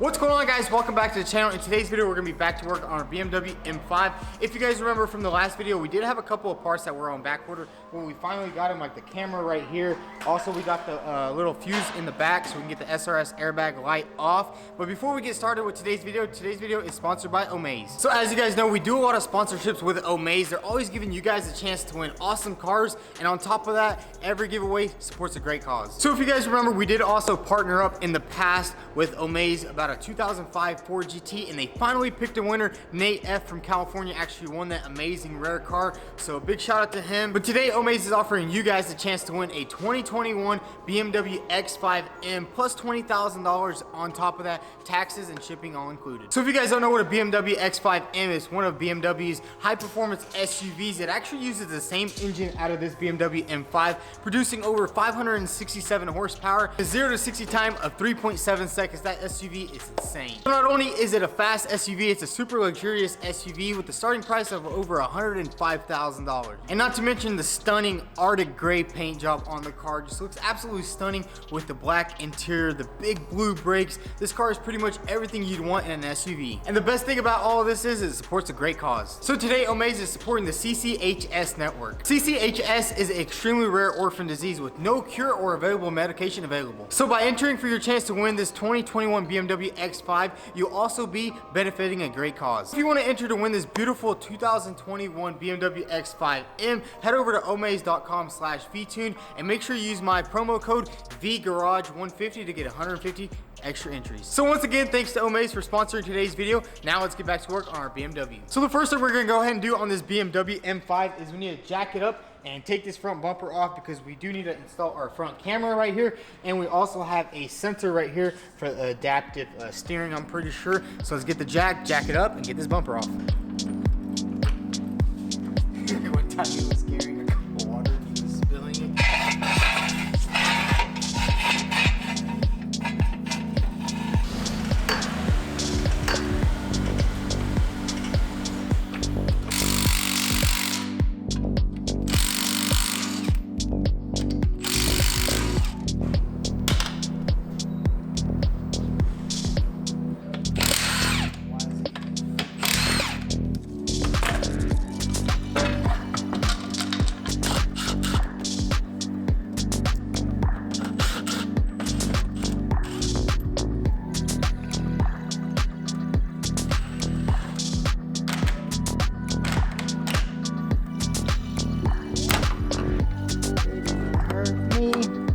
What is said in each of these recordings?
What's going on, guys? Welcome back to the channel. In today's video, we're gonna be back to work on our BMW M5. If you guys remember from the last video, we did have a couple of parts that were on back order. When we finally got them, like the camera right here. Also, we got the little fuse in the back so we can get the SRS airbag light off. But before we get started with today's video is sponsored by Omaze. So as you guys know, we do a lot of sponsorships with Omaze. They're always giving you guys a chance to win awesome cars. And on top of that, every giveaway supports a great cause. So if you guys remember, we did also partner up in the past with Omaze about a 2005 Ford GT, and they finally picked a winner. Nate F from California actually won that amazing rare car, so a big shout out to him. But today Omaze is offering you guys a chance to win a 2021 BMW X5 M plus $20,000 on top of that, taxes and shipping all included. So if you guys don't know what a BMW X5 M is, one of BMW's high performance SUVs. It actually uses the same engine out of this BMW M5, producing over 567 horsepower, a 0 to 60 time of 3.7 seconds. That SUV is insane. So not only is it a fast SUV, it's a super luxurious SUV with the starting price of over $105,000. And not to mention the stunning Arctic gray paint job on the car. Just looks absolutely stunning with the black interior, the big blue brakes. This car is pretty much everything you'd want in an SUV. And the best thing about all of this is it supports a great cause. So today Omaze is supporting the CCHS network. CCHS is an extremely rare orphan disease with no cure or available medication available. So by entering for your chance to win this 2021 BMW X5, you'll also be benefiting a great cause. If you want to enter to win this beautiful 2021 BMW X5 M, head over to omaze.com/Vtuned and make sure you use my promo code VGarage150 to get 150 extra entries. So once again, thanks to Omaze for sponsoring today's video. Now let's get back to work on our BMW. So the first thing we're gonna go ahead and do on this BMW M5 is we need to jack it up and take this front bumper off because we do need to install our front camera right here, and we also have a sensor right here for adaptive steering, I'm pretty sure. So let's get the jack it up and get this bumper off. One time he was carrying a cup of water and he was spilling it.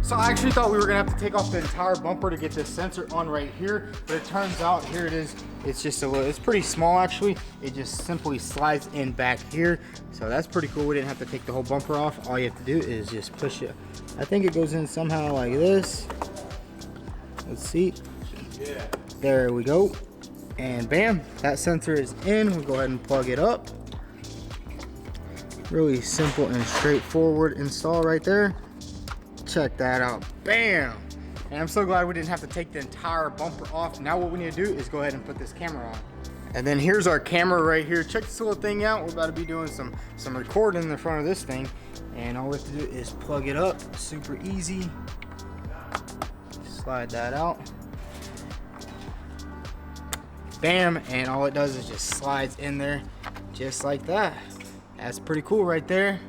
So I actually thought we were gonna have to take off the entire bumper to get this sensor on right here, but it turns out here it is. It's just a little, it's pretty small actually. It just simply slides in back here. So that's pretty cool. We didn't have to take the whole bumper off. All you have to do is just push it. I think it goes in somehow like this. Let's see. Yeah. There we go. And bam, that sensor is in. We'll go ahead and plug it up. Really simple and straightforward install right there. Check that out, bam. And I'm so glad we didn't have to take the entire bumper off. Now what we need to do is go ahead and put this camera on. And then here's our camera right here. Check this little thing out. We're about to be doing some recording in the front of this thing. And all we have to do is plug it up, super easy. Slide that out. Bam, and all it does is just slides in there just like that. That's pretty cool right there.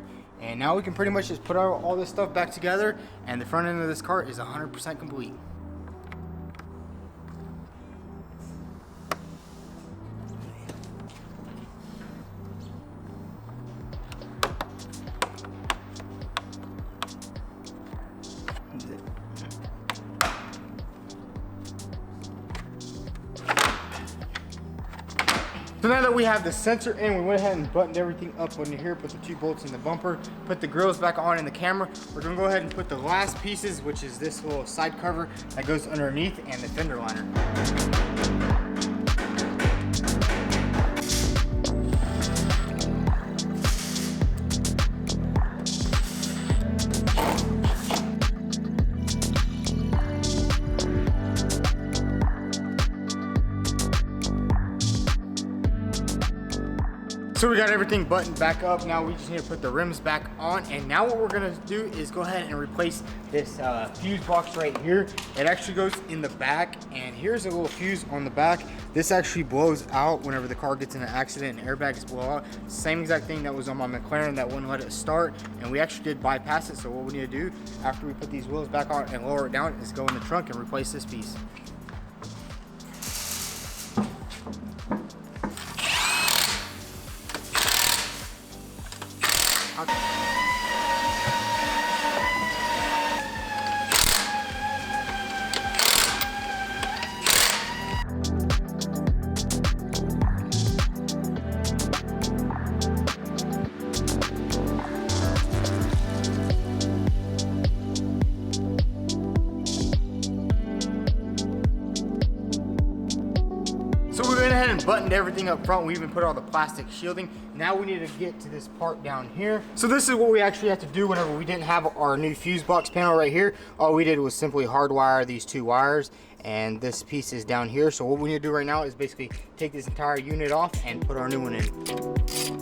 And now we can pretty much just put all this stuff back together, and the front end of this car is 100% complete. So now that we have the sensor in, we went ahead and buttoned everything up under here, put the 2 bolts in the bumper, put the grills back on in the camera. We're gonna go ahead and put the last pieces, which is this little side cover that goes underneath and the fender liner. So we got everything buttoned back up. Now we just need to put the rims back on. And now what we're gonna do is go ahead and replace this fuse box right here. It actually goes in the back, and here's a little fuse on the back. This actually blows out whenever the car gets in an accident and airbags blow out. Same exact thing that was on my McLaren that wouldn't let it start, and we actually did bypass it. So what we need to do after we put these wheels back on and lower it down is go in the trunk and replace this piece. So we went ahead and buttoned everything up front. We even put all the plastic shielding. Now we need to get to this part down here. So this is what we actually have to do whenever we didn't have our new fuse box panel right here. All we did was simply hardwire these two wires, and this piece is down here. So what we need to do right now is basically take this entire unit off and put our new one in.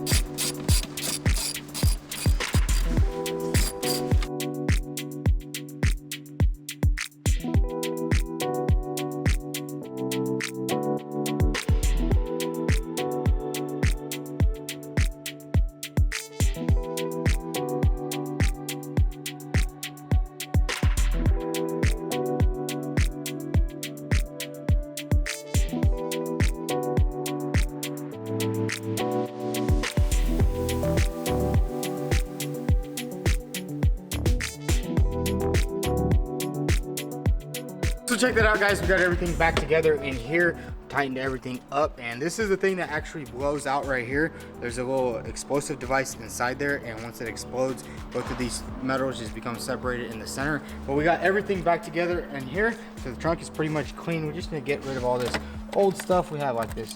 So check that out, guys. We got everything back together in here, tightened everything up, and this is the thing that actually blows out right here. There's a little explosive device inside there, and once it explodes, both of these metals just become separated in the center. But we got everything back together in here, so the trunk is pretty much clean. We just need to get rid of all this old stuff. We have like this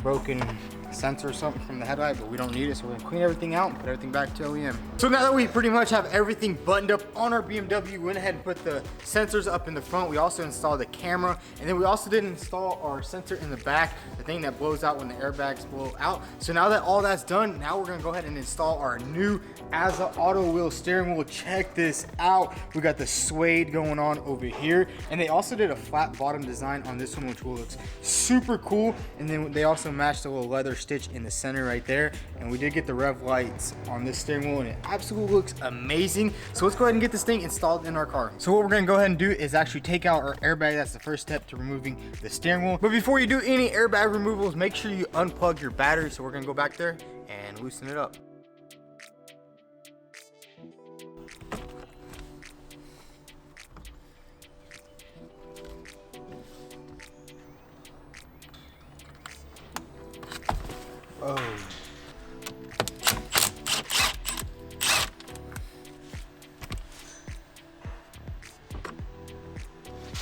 broken sensor or something from the headlight, but we don't need it, so we're gonna clean everything out and put everything back to OEM. So now that we pretty much have everything buttoned up on our BMW, we went ahead and put the sensors up in the front. We also installed the camera, and then we also did install our sensor in the back, the thing that blows out when the airbags blow out. So now that all that's done, now we're gonna go ahead and install our new Asa auto wheel steering wheel. Check this out. We got the suede going on over here, and they also did a flat bottom design on this one, which looks super cool. And then they also matched a little leather stitch in the center right there, and we did get the rev lights on this steering wheel, and it absolutely looks amazing. So let's go ahead and get this thing installed in our car. So what we're gonna go ahead and do is actually take out our airbag. That's the first step to removing the steering wheel. But before you do any airbag removals, make sure you unplug your battery. So we're gonna go back there and loosen it up. Oh.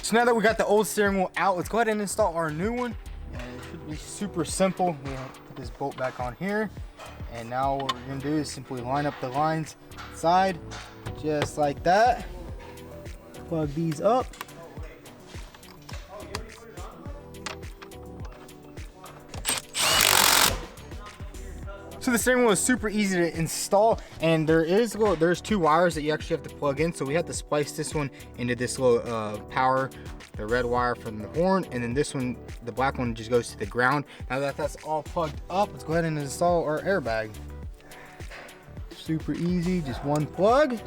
So now that we got the old steering wheel out, let's go ahead and install our new one. And it should be super simple. We have to put this bolt back on here. And now what we're gonna do is simply line up the lines inside, just like that. Plug these up. So the steering wheel is super easy to install, and there's two wires that you actually have to plug in. So we have to splice this one into this little power, the red wire from the horn, and then this one, the black one, just goes to the ground. Now that that's all plugged up, let's go ahead and install our airbag. Super easy, just one plug.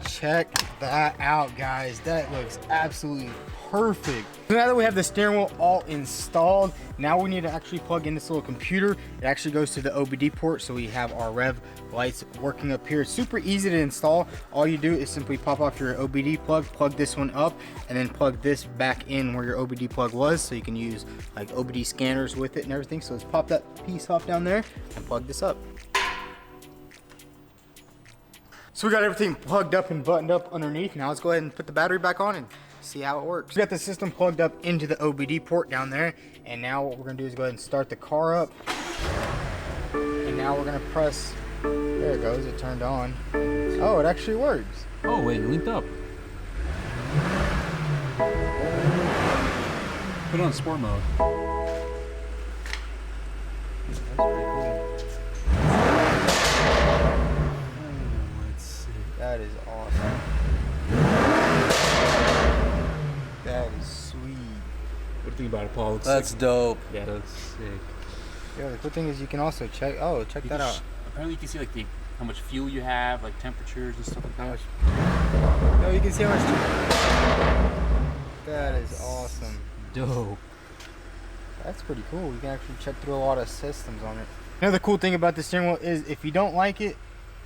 Check that out, guys. That looks absolutely perfect. So now that we have the steering wheel all installed, now we need to actually plug in this little computer. It actually goes to the OBD port, so we have our rev lights working up here. It's super easy to install. All you do is simply pop off your OBD plug, plug this one up, and then plug this back in where your OBD plug was, so you can use like OBD scanners with it and everything. So let's pop that piece off down there and plug this up. So we got everything plugged up and buttoned up underneath. Now let's go ahead and put the battery back on and see how it works. We got the system plugged up into the OBD port down there, and now what we're gonna do is go ahead and start the car up. And now we're gonna press, there it goes, it turned on. Oh, it actually works. Oh wait, it linked up. Put it on sport mode. That's pretty cool. That is awesome. That is sweet. What do you think about it, Paul? That's dope. Yeah, that's sick. Yeah, the cool thing is you can also check. Oh, check that out. Apparently, you can see like how much fuel you have, like temperatures and stuff like that. No, you can see how much. That is awesome. Dope. That's pretty cool. You can actually check through a lot of systems on it. Another cool thing about the steering wheel is if you don't like it,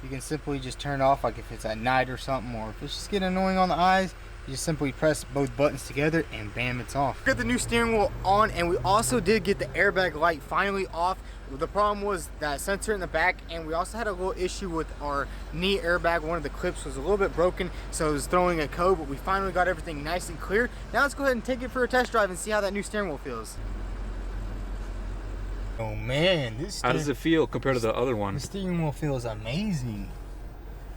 you can simply just turn it off, like if it's at night or something, or if it's just getting annoying on the eyes, you just simply press both buttons together and bam, it's off. We got the new steering wheel on, and we also did get the airbag light finally off. The problem was that sensor in the back, and we also had a little issue with our knee airbag. One of the clips was a little bit broken, so it was throwing a code, but we finally got everything nice and clear. Now let's go ahead and take it for a test drive and see how that new steering wheel feels. Oh man, how does it feel compared to the other one? The steering wheel feels amazing.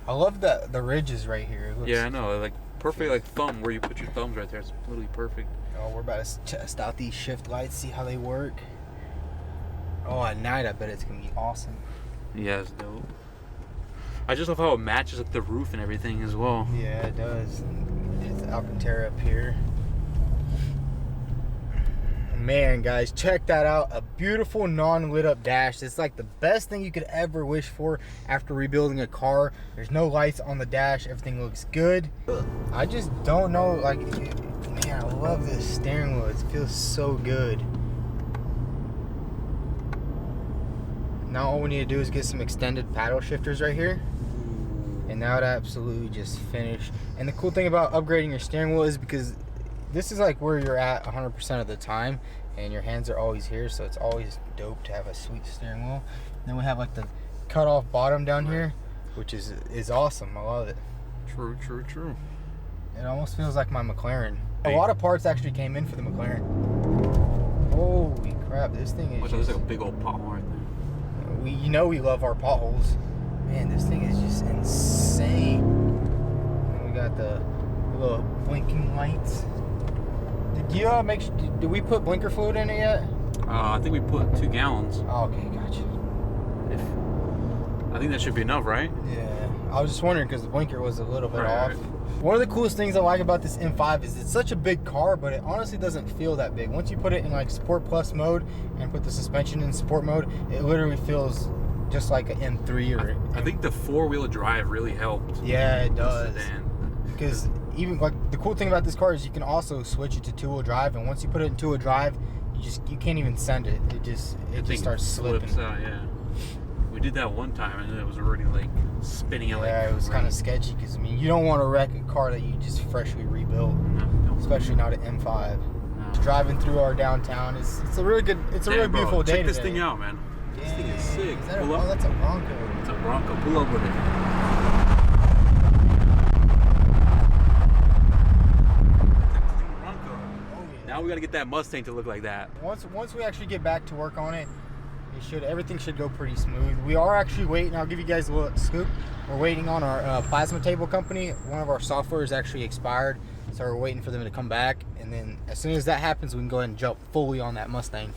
I love the ridges right here. Yeah, I know, like perfect, like thumb where you put your thumbs right there. It's literally perfect. Oh, we're about to test out these shift lights, see how they work. Oh, at night I bet it's gonna be awesome. Yeah, it's dope. I just love how it matches with the roof and everything as well. Yeah, it does. It's Alcantara up here. Man, guys, check that out. A beautiful non-lit up dash. It's like the best thing you could ever wish for after rebuilding a car. There's no lights on the dash. Everything looks good. I just don't know, like, man, I love this steering wheel. It feels so good. Now all we need to do is get some extended paddle shifters right here, and that would absolutely just finish. And the cool thing about upgrading your steering wheel is because this is like where you're at 100% of the time, and your hands are always here, so it's always dope to have a sweet steering wheel. And then we have like the cut off bottom down here, which is awesome. I love it. True. It almost feels like my McLaren. A lot of parts actually came in for the McLaren. Holy crap, this thing is just like a big old pothole right there. You know we love our potholes. Man, this thing is just insane. And we got the little blinking lights. Did we put blinker fluid in it yet? I think we put 2 gallons. Oh, okay, gotcha. I think that should be enough, right? Yeah, I was just wondering because the blinker was a little bit off. Right. One of the coolest things I like about this M5 is it's such a big car, but it honestly doesn't feel that big. Once you put it in like Sport Plus mode and put the suspension in Sport mode, it literally feels just like an M3 or. I think the 4-wheel drive really helped. Yeah, it does. Sedan. Because even like the cool thing about this car is you can also switch it to 2-wheel drive, and once you put it in 2-wheel drive, you can't even send it. It just starts slipping. Flips out, yeah. We did that one time, and it was already like spinning out. Yeah, it was kind of sketchy because I mean you don't want to wreck a car that you just freshly rebuilt, especially not an M5. No. Driving through our downtown, it's a really good, a really beautiful day. Check this thing out, man. Yeah. This thing is sick. Pull up. Oh, that's a Bronco. It's a Bronco. Pull up with it. Now we gotta get that Mustang to look like that. Once we actually get back to work on it, everything should go pretty smooth. We are actually waiting. I'll give you guys a little scoop. We're waiting on our plasma table company. One of our software is actually expired, so we're waiting for them to come back. And then as soon as that happens, we can go ahead and jump fully on that Mustang.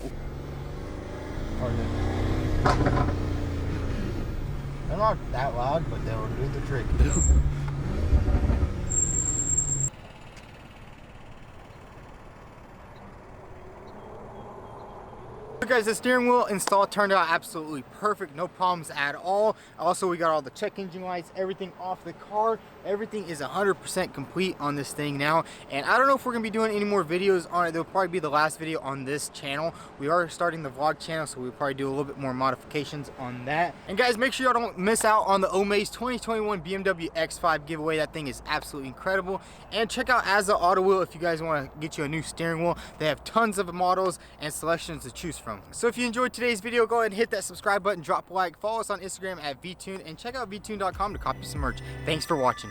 They're not that loud, but they'll do the trick. Guys, the steering wheel install turned out absolutely perfect, no problems at all. Also, we got all the check engine lights, everything off the car. Everything is 100% complete on this thing now, and I don't know if we're gonna be doing any more videos on it. There'll probably be the last video on this channel. We are starting the vlog channel, so we'll probably do a little bit more modifications on that. And guys, make sure y'all don't miss out on the Omaze 2021 BMW X5 giveaway. That thing is absolutely incredible. And check out Azza Auto Wheel if you guys want to get you a new steering wheel. They have tons of models and selections to choose from. So if you enjoyed today's video, go ahead and hit that subscribe button, drop a like, follow us on Instagram at Vtuned, and check out Vtuned.com to copy some merch. Thanks for watching.